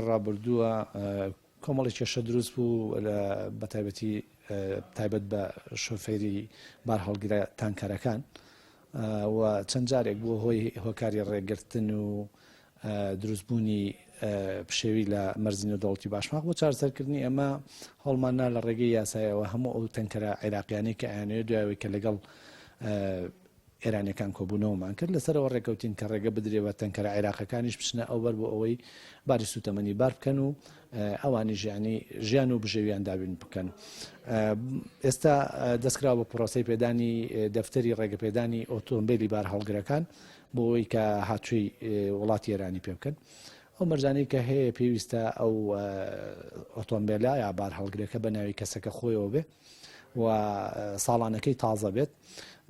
ڕابردووە کۆمەڵی کێشە دروست بوو بە تایبەتی تایبەت بە شۆفێری بار هەڵگرە تانکەرەکان و چەند جارێک بووە هۆی هۆکاری ڕێگرتن و دروستبوونی پشێوی لە مەرزی نێودەوڵەتی باشماق بۆ چارەسەرکردنی ئەمە هەڵماننا لە ڕێگەی یاسایەوە هەموو ئەو تەنکەرە عێراقیانی کە ئەیانەوێت دوایەوەی کە لەگەڵ ئێرانیەکان کۆبوونەوەمان کرد لەسەرەوە ڕێکەوتین کە ڕێگە بدرێەوە تەنکەرە عێراقەکانیش بچنە ئەوبەر بۆ ئەوەی باری سوتەمەنی بار بکەن و ئەوانی ژیان و بژێویان دابین بکەن. ئێستا دەستکراوە بە پرۆسەی پێدانی دەفتەری ڕێگەپێدانی ئۆتۆمبیلی بار هەڵگرەکان بۆ ئەوەی کە هاتووی وڵاتی ئێرانی پێ بکەن. ئەو مەرجانەی کە هەیە پێویستە ئەو ئۆتۆمبیلە یا بار هەڵگرەکە بە ناوی کەسەکە خۆیەوە بێ و ساڵانەکەی تازە بێت.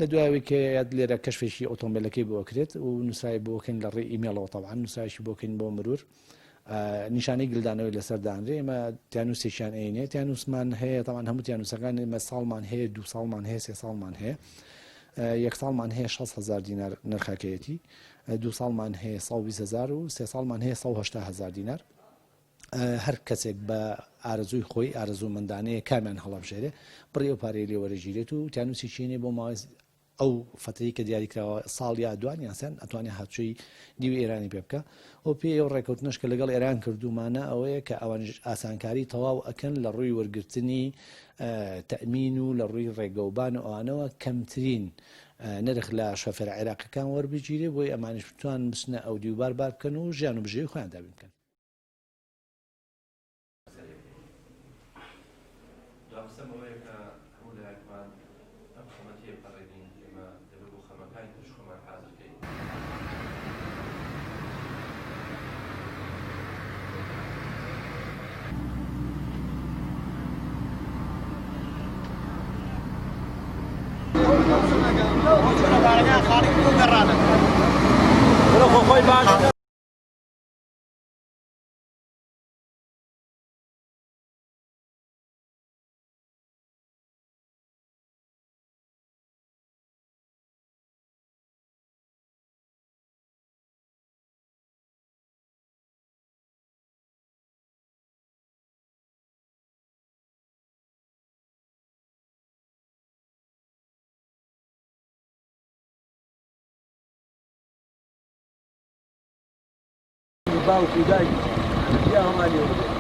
لە دوایەوەی کە لێرە کەشفێکی ئۆتۆمبیلەکەی بۆکرێت و نووسایی بۆکەین لە ڕێی ئیمێڵەوە تەواان نووسایشی بۆکەین بۆ مرور نیشانەی گلدانەوەی لەسەر دانرێ ئێمە تیانوسێکیان عینێ تیانوسمان هەیە تاوان هەموو تیانوسەکان ئێمە ساڵمان هەیە 2 ساڵمان هەیە 3 ساڵمان هەیە 1 ساڵمان هەیە 600,000 دینار نرخەکەیەتی 2 ساڵمان هەیە 120,000 و 3 ساڵمان هەیە 180,000 دینار. هەر کەسێک بە ئارزووی خۆی ئارزوومەندانەیە کامیان هەڵەبژێرێ بڕێ و پارەی لێ وەرەگیرێت و تیانوسی چینێ بۆ ماوەی ئەو فترەی کە دیاریکراوە ساڵ یا دوان یاسەن ئەتوانێت هاتووی دیوی ئێرانی پێ بکە و پێ ئەو ڕێکەوتنەش کە لەگەڵ ئێران کردومانە ئەوەیە کە ئەوان ئاسانکاری تەواو ئەکەن لە ڕووی وەرگرتنی تەمین و لە ڕووی ڕێگەوبان و ئەوانەوە کەمترین نرخ لە شۆفێرە عێراقیەکان وەربگیرێ بۆی ئەمانش بتوان بچنە ئەو دیوبار بار بکەن و ژیان و بژێوی خۆیان دابین بکەن. باوکی دایک یا هەمانی